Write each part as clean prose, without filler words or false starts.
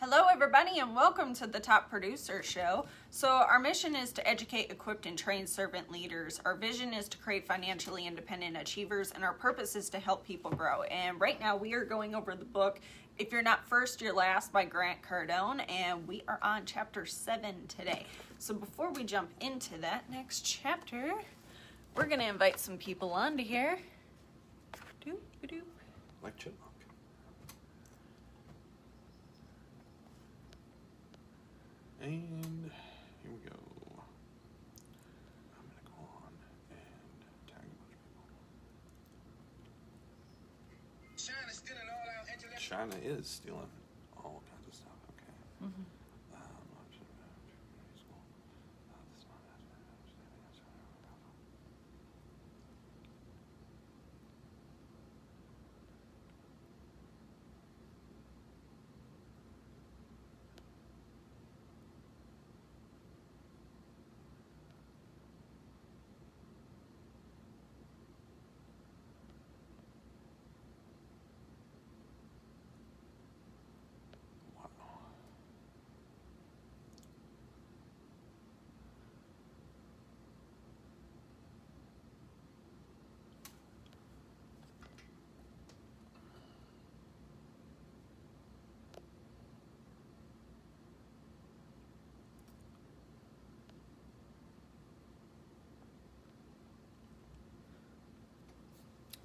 Hello everybody and welcome to the Top Producer Show. So our mission is to educate, equip, and train servant leaders. Our vision is to create financially independent achievers, and our purpose is to help people grow. And right now we are going over the book, If You're Not First, You're Last by Grant Cardone, and we are on chapter 7 today. So before we jump into that next chapter, we're going to invite some people on to here. Like chipmunk. And here we go. I'm going to go on and tag a bunch of people. China is stealing all kinds of stuff. Okay. Mm-hmm.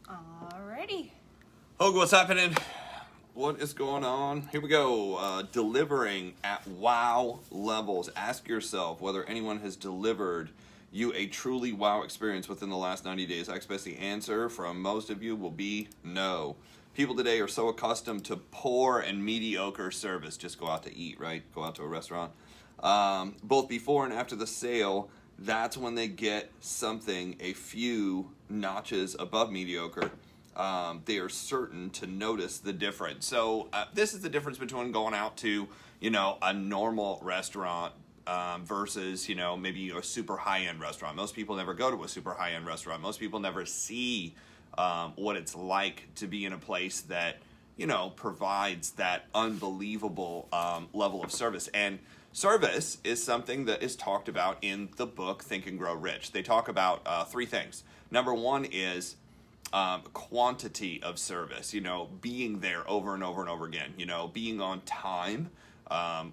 Alrighty. Hogue, what's happening? What is going on? Here we go. Delivering at wow levels. Ask yourself whether anyone has delivered you a truly wow experience within the last 90 days. I expect the answer from most of you will be no. People today are so accustomed to poor and mediocre service. Just go out to eat, right? Go out to a restaurant. Both before and after the sale, that's when they get something a few notches above mediocre. They are certain to notice the difference. So this is the difference between going out to, a normal restaurant versus, maybe a super high-end restaurant. Most people never go to a super high-end restaurant. Most people never see what it's like to be in a place that, provides that unbelievable level of service. And service is something that is talked about in the book Think and Grow Rich. They talk about three things. Number one is quantity of service, being there over and over and over again, being on time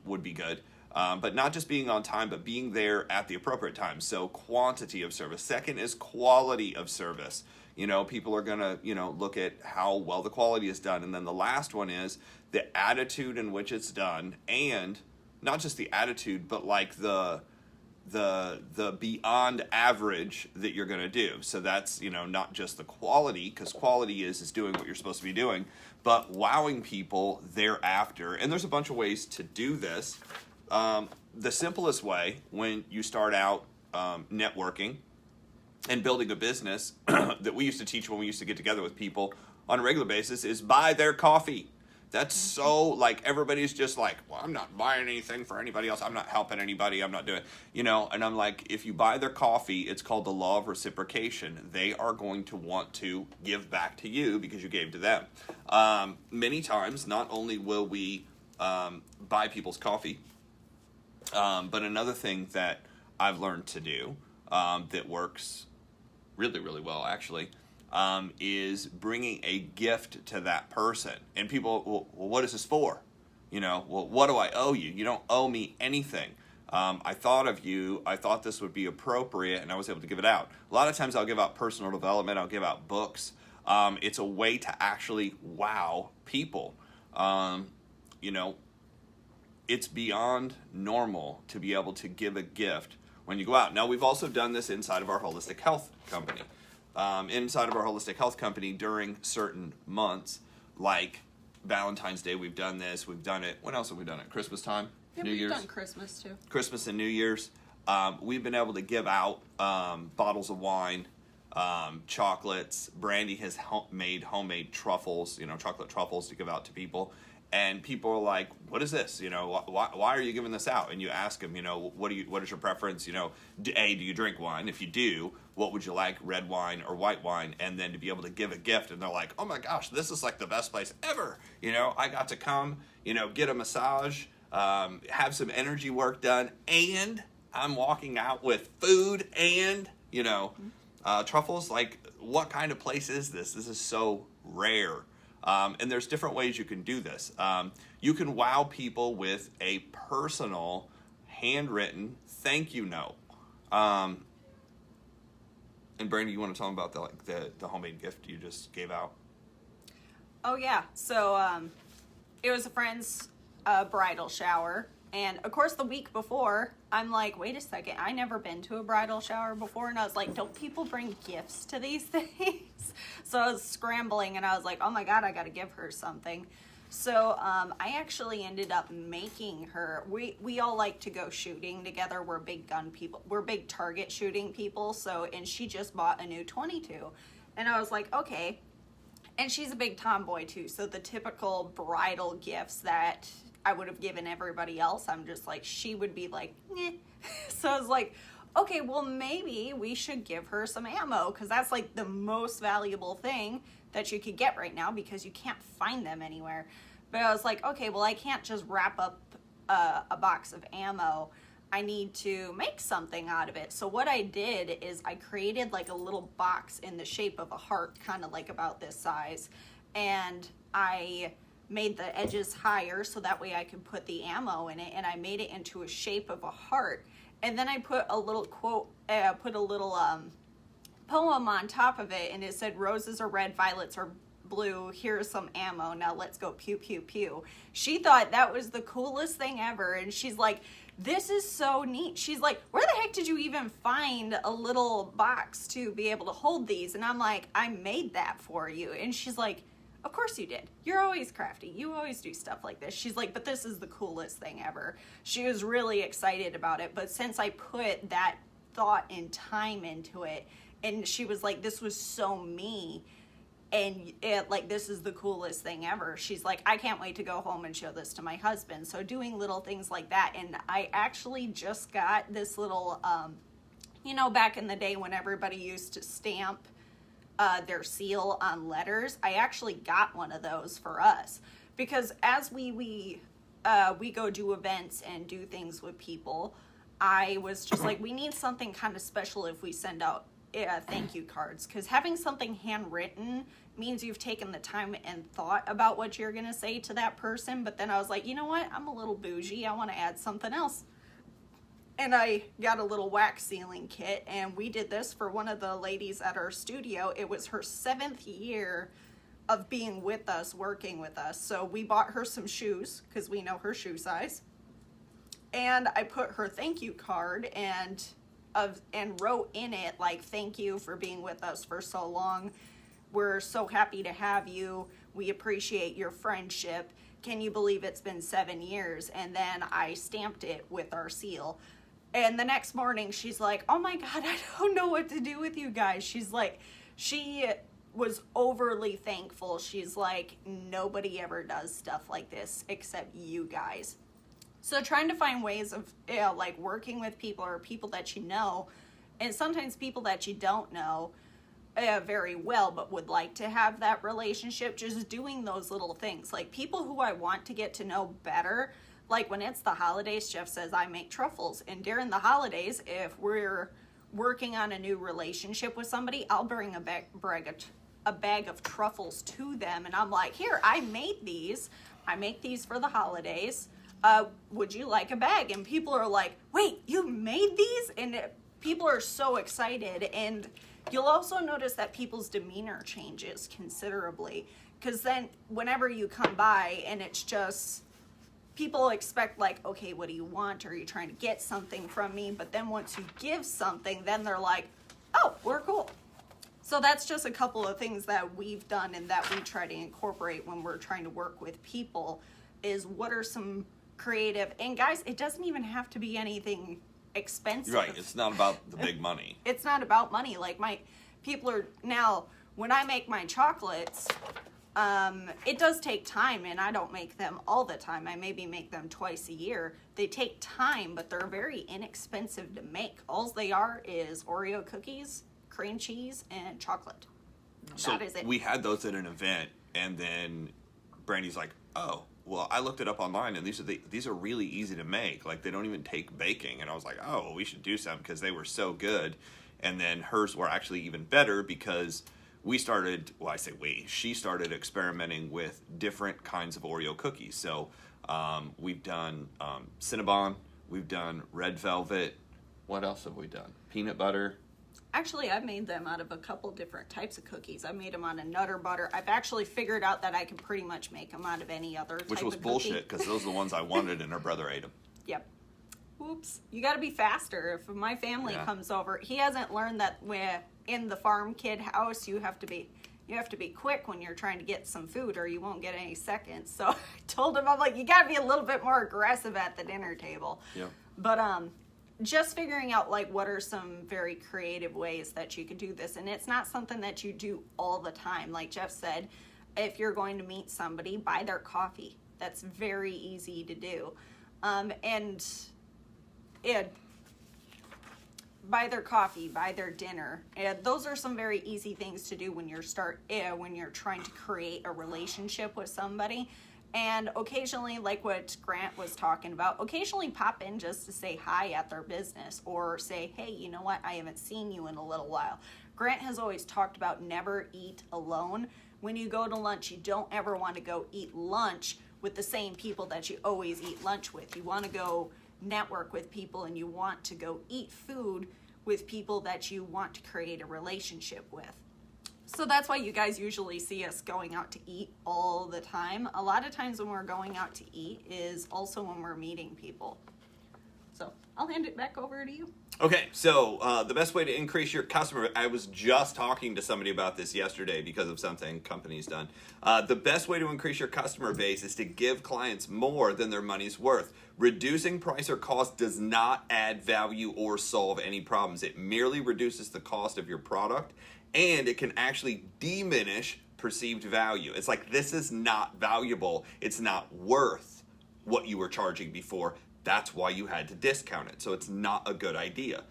would be good. But not just being on time, but being there at the appropriate time. So quantity of service. Second is quality of service. People are going to, look at how well the quality is done. And then the last one is the attitude in which it's done, and not just the attitude, but like the beyond average that you're going to do. So that's, not just the quality, because quality is doing what you're supposed to be doing, but wowing people thereafter. And there's a bunch of ways to do this. The simplest way when you start out networking and building a business that we used to teach when we used to get together with people on a regular basis is buy their coffee. That's so, like, everybody's just like, well, I'm not buying anything for anybody else. I'm not helping anybody. I'm not doing, and I'm like, if you buy their coffee, it's called the law of reciprocation. They are going to want to give back to you because you gave to them. Many times, not only will we buy people's coffee, but another thing that I've learned to do that works really, really well, actually, is bringing a gift to that person. And people, well, what is this for? Well, what do I owe you? You don't owe me anything. I thought of you. I thought this would be appropriate, and I was able to give it out. A lot of times I'll give out personal development. I'll give out books. It's a way to actually wow people. It's beyond normal to be able to give a gift when you go out. Now, we've also done this inside of our holistic health company. Inside of our holistic health company during certain months, like Valentine's Day, we've done this. We've done it. When else have we done it? Christmas time? Yeah, New we've Year's? done Christmas too. Christmas and New Year's. We've been able to give out bottles of wine, chocolates. Brandy has made homemade truffles, chocolate truffles to give out to people. And people are like, what is this? Why are you giving this out? And you ask them, what is your preference? Do you drink wine? If you do, what would you like, red wine or white wine? And then to be able to give a gift. And they're like, oh my gosh, this is like the best place ever. I got to come, get a massage, have some energy work done, and I'm walking out with food and, truffles. Like, what kind of place is this? This is so rare. And there's different ways you can do this. You can wow people with a personal, handwritten thank you note. And Brandy, you want to tell them about the homemade gift you just gave out? Oh yeah, so it was a friend's bridal shower, and of course the week before, I'm like, wait a second, I never been to a bridal shower before, and I was like, don't people bring gifts to these things? So I was scrambling, and I was like, oh my god, I gotta give her something. So I actually ended up making her, we all like to go shooting together. We're big gun people. We're big target shooting people. So, and she just bought a new 22. And I was like, okay. And she's a big tomboy too. So the typical bridal gifts that I would have given everybody else, I'm just like, she would be like, eh. So I was like, okay, well maybe we should give her some ammo, because that's like the most valuable thing that you could get right now, because you can't find them anywhere. But I was like, okay, well I can't just wrap up a box of ammo. I need to make something out of it. So what I did is I created like a little box in the shape of a heart, kind of like about this size. And I made the edges higher so that way I could put the ammo in it, and I made it into a shape of a heart. And then I put a little quote, poem on top of it, and it said, roses are red, violets are blue, here's some ammo, now let's go pew pew pew. She thought that was the coolest thing ever, and she's like, this is so neat. She's like, where the heck did you even find a little box to be able to hold these? And I'm like, I made that for you. And she's like, of course you did. You're always crafty. You always do stuff like this. She's like, but this is the coolest thing ever. She was really excited about it, but since I put that thought and time into it, and she was like, this was so me, and this is the coolest thing ever. She's like, I can't wait to go home and show this to my husband. So doing little things like that. And I actually just got this little, back in the day when everybody used to stamp their seal on letters, I actually got one of those for us, because as we go do events and do things with people, I was just like, we need something kind of special if we send out thank you cards, because having something handwritten means you've taken the time and thought about what you're going to say to that person. But then I was like, you know what, I'm a little bougie, I want to add something else. And I got a little wax sealing kit, and we did this for one of the ladies at our studio. It was her 7th year of being with us, working with us. So we bought her some shoes, because we know her shoe size. And I put her thank you card and wrote in it, like, thank you for being with us for so long. We're so happy to have you. We appreciate your friendship. Can you believe it's been 7 years? And then I stamped it with our seal. And the next morning, she's like, oh my God, I don't know what to do with you guys. She's like, she was overly thankful. She's like, nobody ever does stuff like this except you guys. So trying to find ways of working with people, or people that you know, and sometimes people that you don't know very well but would like to have that relationship, just doing those little things. Like people who I want to get to know better, like when it's the holidays, Jeff says I make truffles, and during the holidays, if we're working on a new relationship with somebody, I'll bring a bag of truffles to them, and I'm like, here, I made these. I make these for the holidays. Would you like a bag? And people are like, wait, you made these? And people are so excited. And you'll also notice that people's demeanor changes considerably, because then whenever you come by and it's just, people expect like, okay, what do you want? Are you trying to get something from me? But then once you give something, then they're like, oh, we're cool. So that's just a couple of things that we've done and that we try to incorporate when we're trying to work with people, is what are some creative, and guys, it doesn't even have to be anything expensive. Right, it's not about the big money. It's not about money. Like people are now, when I make my chocolates, it does take time, and I don't make them all the time. I maybe make them twice a year. They take time, but they're very inexpensive to make. All they are is Oreo cookies, cream cheese, and chocolate. So that is it. We had those at an event, and then Brandy's like, oh, well, I looked it up online, and these are really easy to make. Like, they don't even take baking. And I was like, oh, well, we should do some because they were so good. And then hers were actually even better because she started experimenting with different kinds of Oreo cookies. So we've done Cinnabon, we've done red velvet. What else have we done? Peanut butter. Actually, I've made them out of a couple different types of cookies. I made them out of Nutter Butter. I've actually figured out that I can pretty much make them out of any other type of cookie. Which was bullshit, because those are the ones I wanted, and her brother ate them. Yep. Oops. You got to be faster. If my family comes over, he hasn't learned that in the farm kid house, you have to be quick when you're trying to get some food, or you won't get any seconds. So I told him, I'm like, you got to be a little bit more aggressive at the dinner table. Yeah. But just figuring out like what are some very creative ways that you could do this, and it's not something that you do all the time. Like Jeff said, if you're going to meet somebody, buy their coffee. That's very easy to do, and buy their coffee, buy their dinner. And those are some very easy things to do when you're trying to create a relationship with somebody. And occasionally, like what Grant was talking about, occasionally pop in just to say hi at their business, or say, hey, you know what, I haven't seen you in a little while. Grant has always talked about never eat alone. When you go to lunch, you don't ever want to go eat lunch with the same people that you always eat lunch with. You want to go network with people, and you want to go eat food with people that you want to create a relationship with. So that's why you guys usually see us going out to eat all the time. A lot of times when we're going out to eat is also when we're meeting people. So I'll hand it back over to you. Okay, so the best way to increase your customer, I was just talking to somebody about this yesterday because of something company's done. The best way to increase your customer base is to give clients more than their money's worth. Reducing price or cost does not add value or solve any problems. It merely reduces the cost of your product, and it can actually diminish perceived value. It's like, this is not valuable. It's not worth what you were charging before. That's why you had to discount it. So it's not a good idea.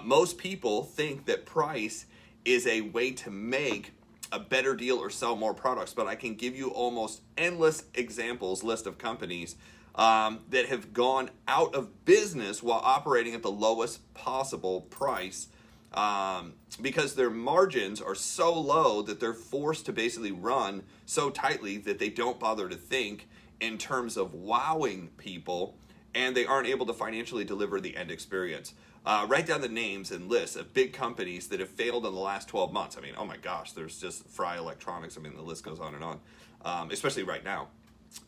Most people think that price is a way to make a better deal or sell more products, but I can give you almost endless examples, list of companies that have gone out of business while operating at the lowest possible price, because their margins are so low that they're forced to basically run so tightly that they don't bother to think in terms of wowing people, and they aren't able to financially deliver the end experience. Write down the names and lists of big companies that have failed in the last 12 months. I mean, oh my gosh, there's just Fry Electronics. I mean, the list goes on and on, especially right now.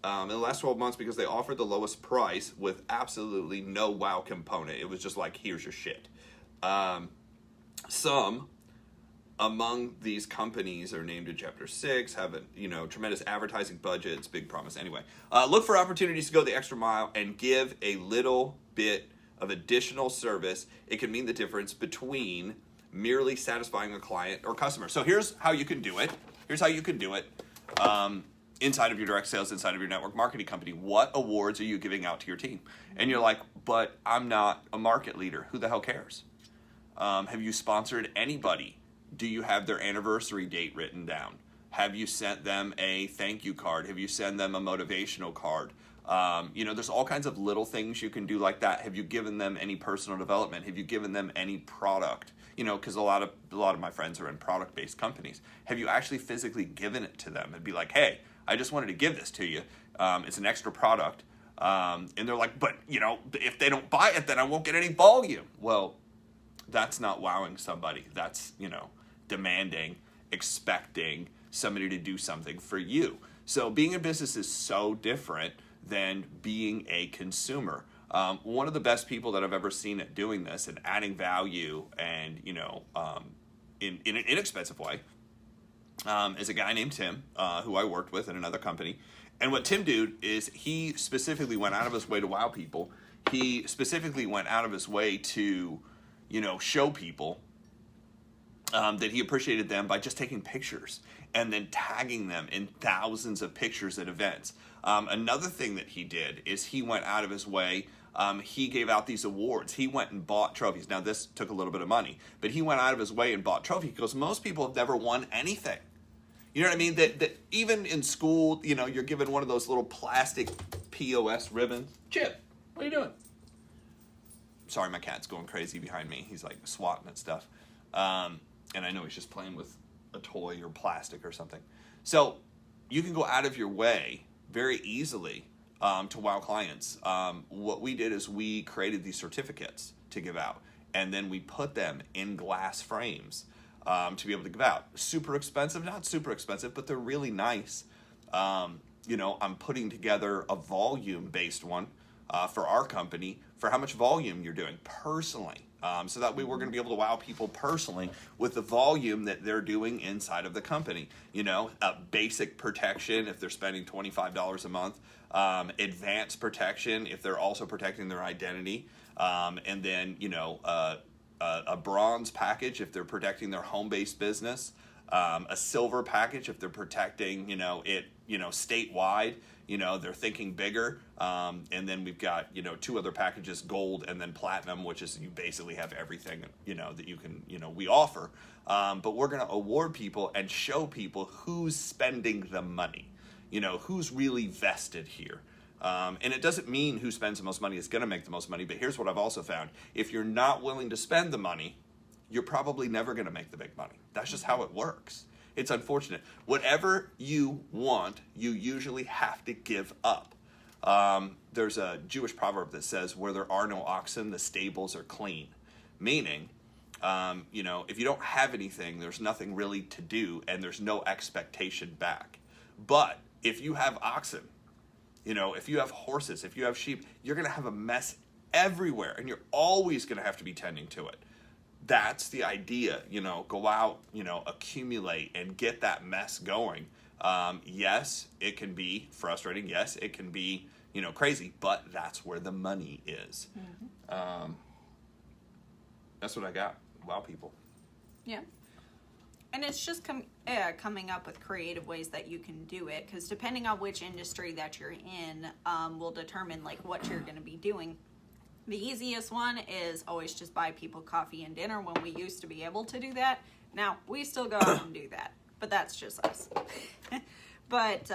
In the last 12 months, because they offered the lowest price with absolutely no wow component. It was just like, here's your shit. Some among these companies are named in Chapter 6, have tremendous advertising budgets, big promise. Anyway, look for opportunities to go the extra mile and give a little bit of additional service. It can mean the difference between merely satisfying a client or customer. So here's how you can do it. Inside of your direct sales, inside of your network marketing company. What awards are you giving out to your team? And you're like, but I'm not a market leader. Who the hell cares? Have you sponsored anybody? Do you have their anniversary date written down? Have you sent them a thank you card? Have you sent them a motivational card? There's all kinds of little things you can do like that. Have you given them any personal development? Have you given them any product? Because a lot of my friends are in product-based companies. Have you actually physically given it to them and be like, hey, I just wanted to give this to you. It's an extra product. And they're like, but if they don't buy it, then I won't get any volume. Well, that's not wowing somebody. That's, demanding, expecting somebody to do something for you. So being in business is so different than being a consumer. One of the best people that I've ever seen at doing this and adding value and, in an inexpensive way, is a guy named Tim, who I worked with in another company. And what Tim did is he specifically went out of his way to wow people. He specifically went out of his way to, show people that he appreciated them by just taking pictures and then tagging them in thousands of pictures at events. Another thing that he did is he went out of his way. He gave out these awards. He went and bought trophies. Now, this took a little bit of money, but he went out of his way and bought trophies because most people have never won anything. You know what I mean? That even in school, you know, you're given one of those little plastic POS ribbons. Chip, what are you doing? Sorry, my cat's going crazy behind me. He's like swatting at stuff. And I know he's just playing with a toy or plastic or something. So you can go out of your way very easily to wow clients. What we did is we created these certificates to give out, and then we put them in glass frames to be able to give out. Super expensive, not super expensive, but they're really nice. You know, I'm putting together a volume-based one for our company for how much volume you're doing personally. So that way we're going to be able to wow people personally with the volume that they're doing inside of the company. You know, basic protection if they're spending $25 a month, advanced protection if they're also protecting their identity, and then, you know, a bronze package if they're protecting their home-based business, a silver package if they're protecting, you know, it, you know, statewide. You know, they're thinking bigger. And then we've got, you know, 2 other packages, gold and then platinum, which is you basically have everything, you know, that you can, you know, we offer. But we're going to award people and show people who's spending the money, you know, who's really vested here. And it doesn't mean who spends the most money is going to make the most money. But here's what I've also found. If you're not willing to spend the money, you're probably never going to make the big money. That's just how it works. It's unfortunate. Whatever you want, you usually have to give up. There's a Jewish proverb that says, where there are no oxen, the stables are clean. Meaning, you know, if you don't have anything, there's nothing really to do, and there's no expectation back. But if you have oxen, you know, if you have horses, if you have sheep, you're going to have a mess everywhere, and you're always going to have to be tending to it. That's the idea, you know, go out, you know, accumulate and get that mess going. Yes, it can be frustrating. Yes, it can be, you know, crazy, but that's where the money is. Mm-hmm. That's what I got. Wow, people. Yeah. And it's just coming up with creative ways that you can do it, because depending on which industry that you're in will determine like what you're going to be doing. The easiest one is always just buy people coffee and dinner when we used to be able to do that. Now, we still go out and do that, but that's just us. But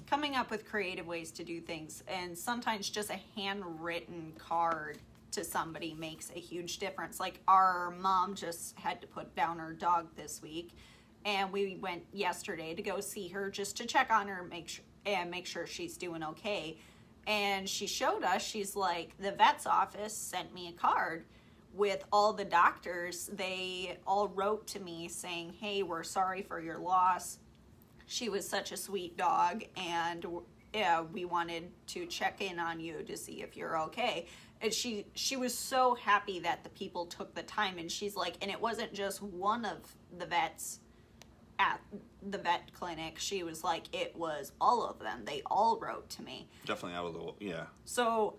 coming up with creative ways to do things, and sometimes just a handwritten card to somebody makes a huge difference. Like our mom just had to put down her dog this week, and we went yesterday to go see her just to check on her and make sure she's doing okay. And she showed us, she's like, the vet's office sent me a card with all the doctors. They all wrote to me saying, hey, we're sorry for your loss. She was such a sweet dog, and we wanted to check in on you to see if you're okay. And she was so happy that the people took the time, and she's like, and it wasn't just one of the vets at the vet clinic. She was like, it was all of them. They all wrote to me. Definitely out of the, yeah. So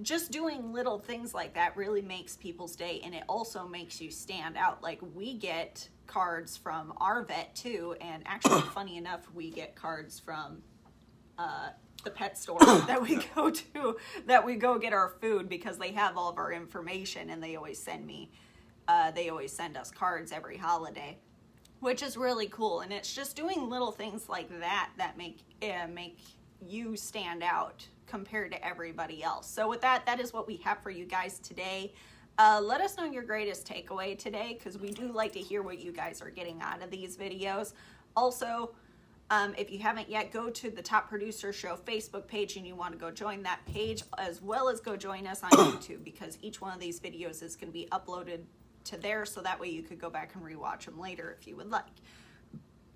just doing little things like that really makes people's day, and it also makes you stand out. Like we get cards from our vet too, and actually funny enough, we get cards from the pet store that we go to, that we go get our food, because they have all of our information, and they always send us cards every holiday, which is really cool. And it's just doing little things like that that make you stand out compared to everybody else. So with that, that is what we have for you guys today. Let us know your greatest takeaway today, because we do like to hear what you guys are getting out of these videos. Also, if you haven't yet, go to the Top Producer Show Facebook page, and you want to go join that page, as well as go join us on YouTube, because each one of these videos is going to be uploaded to there, so that way you could go back and rewatch them later if you would like.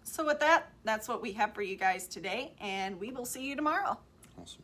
So with that, that's what we have for you guys today, and we will see you tomorrow. Awesome.